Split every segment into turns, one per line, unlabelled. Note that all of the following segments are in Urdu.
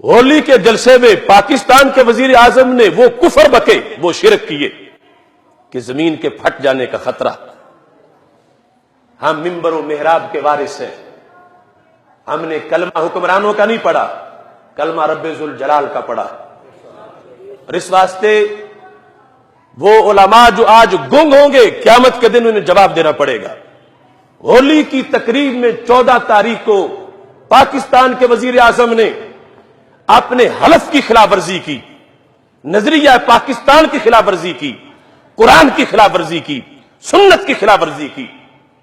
ہولی کے جلسے میں پاکستان کے وزیر اعظم نے وہ کفر بکے، وہ شرک کیے کہ زمین کے پھٹ جانے کا خطرہ۔ ہم منبر و محراب کے وارث ہیں، ہم نے کلمہ حکمرانوں کا نہیں پڑھا، کلمہ رب ذوالجلال کا پڑھا۔ اور اس واسطے وہ علماء جو آج گنگ ہوں گے، قیامت کے دن انہیں جواب دینا پڑے گا۔ ہولی کی تقریب میں 14 تاریخ کو پاکستان کے وزیر اعظم نے اپنے حلف کی خلاف ورزی کی، نظریہ پاکستان کی خلاف ورزی کی، قرآن کی خلاف ورزی کی، سنت کی خلاف ورزی کی۔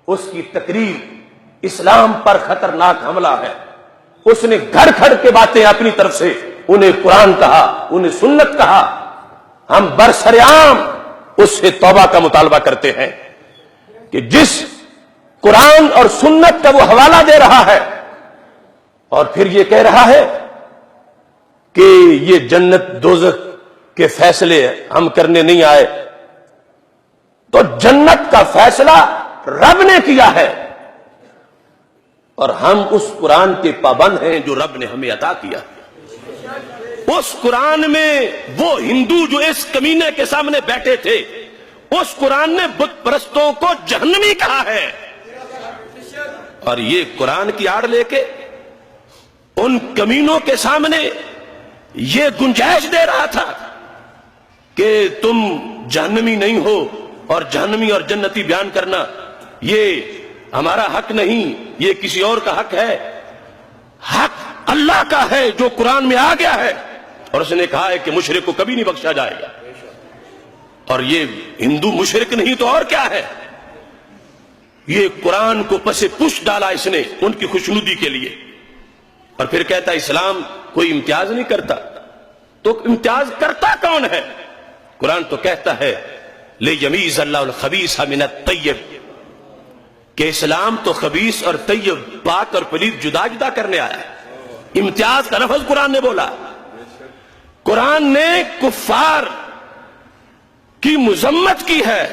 اس کی تقریر اسلام پر خطرناک حملہ ہے۔ اس نے گھڑ گھڑ کے باتیں اپنی طرف سے، انہیں قرآن کہا، انہیں سنت کہا۔ ہم برسریام اس سے توبہ کا مطالبہ کرتے ہیں کہ جس قرآن اور سنت کا وہ حوالہ دے رہا ہے اور پھر یہ کہہ رہا ہے کہ یہ جنت دوزخ کے فیصلے ہم کرنے نہیں آئے، تو جنت کا فیصلہ رب نے کیا ہے اور ہم اس قرآن کے پابند ہیں جو رب نے ہمیں عطا کیا۔ اس قرآن میں وہ ہندو جو اس کمینے کے سامنے بیٹھے تھے، اس قرآن نے بت پرستوں کو جہنمی کہا ہے، اور یہ قرآن کی آڑ لے کے ان کمینوں کے سامنے یہ گنجائش دے رہا تھا کہ تم جہنمی نہیں ہو، اور جہنمی اور جنتی بیان کرنا یہ ہمارا حق نہیں، یہ کسی اور کا حق ہے۔ حق اللہ کا ہے جو قرآن میں آ گیا ہے، اور اس نے کہا ہے کہ مشرک کو کبھی نہیں بخشا جائے گا۔ اور یہ ہندو مشرک نہیں تو اور کیا ہے؟ یہ قرآن کو پس پش ڈالا اس نے ان کی خوشنودی کے لیے، اور پھر کہتا اسلام کوئی امتیاز نہیں کرتا۔ تو امتیاز کرتا کون ہے؟ قرآن تو کہتا ہے لِيَمِيزَ اللَّهُ الْخَبِيثَ مِنَ الطَّيِّبِ، کہ اسلام تو خبیث اور طیب، پاک اور پلید جدا جدا کرنے آیا ہے۔ امتیاز کا لفظ قرآن نے بولا۔ قرآن نے کفار کی مذمت کی ہے،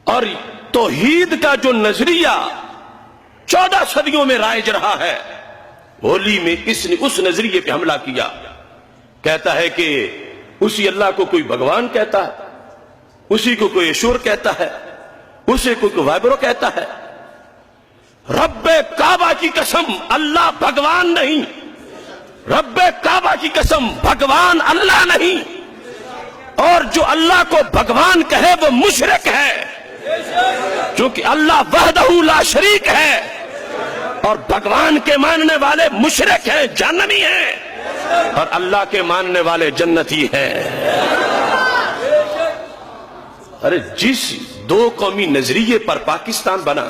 اور توحید کا جو نظریہ 14 صدیوں میں رائج رہا ہے، ہولی میں اس نے اس نظریے پہ حملہ کیا۔ کہتا ہے کہ اسی اللہ کو کوئی بھگوان کہتا ہے، اسی کو کوئی ایشور کہتا ہے، اسے کوئی وائبرو کہتا ہے۔ رب کعبہ کی قسم اللہ بھگوان نہیں، رب کعبہ کی قسم بھگوان اللہ نہیں، اور جو اللہ کو بھگوان کہے وہ مشرک ہے، چونکہ اللہ وحدہ لا شریک ہے، اور بھگوان کے ماننے والے مشرک ہیں، جہنمی ہیں، اور اللہ کے ماننے والے جنتی ہیں۔ ارے جس دو قومی نظریے پر پاکستان بنا،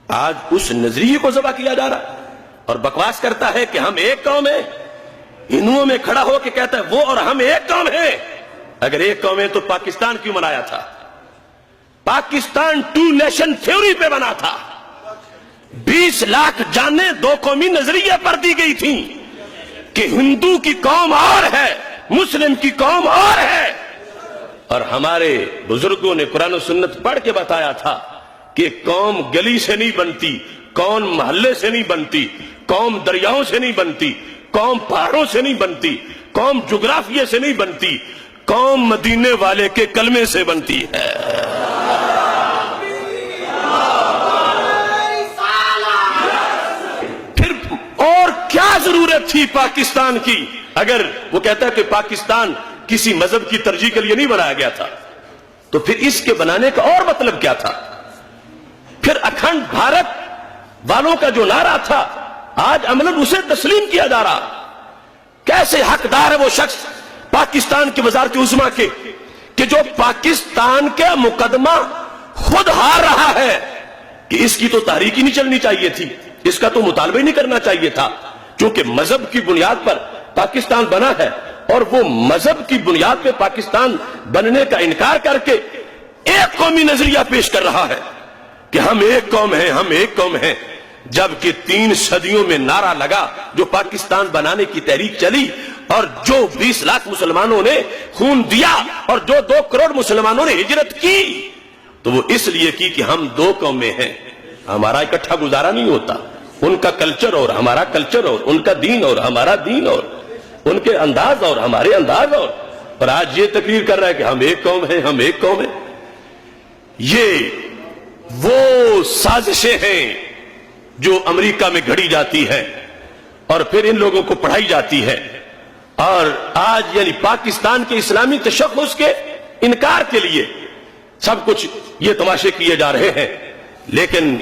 آج اس نظریے کو ذبح کیا جا رہا، اور بکواس کرتا ہے کہ ہم ایک قوم ہیں۔ ہندوؤں میں کھڑا ہو کے کہتا ہے وہ اور ہم ایک قوم ہیں۔ اگر ایک قوم ہے تو پاکستان کیوں بنایا تھا؟ پاکستان 2 نیشن تھیوری پہ بنا تھا۔ 20 لاکھ جانیں دو قومی نظریے پر دی گئی تھیں کہ ہندو کی قوم اور ہے، مسلم کی قوم اور ہے، اور ہمارے بزرگوں نے قرآن و سنت پڑھ کے بتایا تھا کہ قوم گلی سے نہیں بنتی، قوم محلے سے نہیں بنتی، قوم دریاؤں سے نہیں بنتی، قوم پہاڑوں سے نہیں بنتی، قوم جغرافیے سے نہیں بنتی، قوم مدینے والے کے کلمے سے بنتی ہے۔ پھر اور کیا ضرورت تھی پاکستان کی؟ اگر وہ کہتا ہے کہ پاکستان کسی مذہب کی ترجیح کے لیے نہیں بنایا گیا تھا، تو پھر اس کے بنانے کا اور مطلب کیا تھا؟ پھر اکھنڈ بھارت والوں کا جو نعرہ تھا، آج عملاً اسے تسلیم کیا جا رہا۔ کیسے حقدار ہے وہ شخص پاکستان کی وزارت عظمیٰ کے کہ جو پاکستان کے مقدمہ خود ہار رہا ہے کہ اس کی تو تحریک ہی نہیں چلنی چاہیے تھی، اس کا تو مطالبہ ہی نہیں کرنا چاہیے تھا، کیونکہ مذہب کی بنیاد پر پاکستان بنا ہے، اور وہ مذہب کی بنیاد پہ پاکستان بننے کا انکار کر کے ایک قومی نظریہ پیش کر رہا ہے کہ ہم ایک قوم ہیں، ہم ایک قوم ہیں، جبکہ 3 صدیوں میں نعرہ لگا جو پاکستان بنانے کی تحریک چلی، اور جو 20 لاکھ مسلمانوں نے خون دیا، اور جو 2 کروڑ مسلمانوں نے ہجرت کی، تو وہ اس لیے کی کہ ہم 2 قومیں ہیں، ہمارا اکٹھا گزارا نہیں ہوتا۔
ان کا کلچر اور ہمارا کلچر اور ان کا دین اور ہمارا دین اور ان کے انداز اور ہمارے انداز اور آج یہ تقریر کر رہا ہے کہ ہم ایک قوم ہیں، ہم ایک قوم ہیں. یہ وہ سازشیں ہیں جو امریکہ میں گھڑی جاتی ہیں اور پھر ان لوگوں کو پڑھائی جاتی ہے. اور آج یعنی پاکستان کے اسلامی تشخص کے انکار کے لیے سب کچھ یہ تماشے کیے جا رہے ہیں. لیکن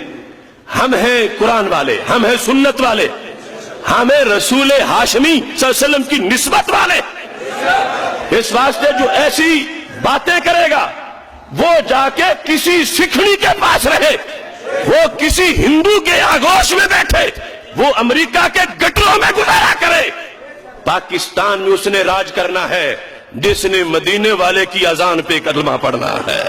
ہم ہیں قرآن والے، ہم ہیں سنت والے، ہم ہیں رسول ہاشمی صلی اللہ علیہ وسلم کی نسبت والے. اس واسطے جو ایسی باتیں کرے گا وہ جا کے کسی سکھڑی کے پاس رہے، وہ کسی ہندو کے آگوش میں بیٹھے، وہ امریکہ کے گٹروں میں گزارا کرے. پاکستان میں اس نے راج کرنا ہے جس نے مدینے والے کی اذان پہ کلمہ پڑھنا ہے.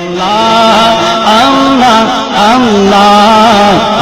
اللہ اللہ اللہ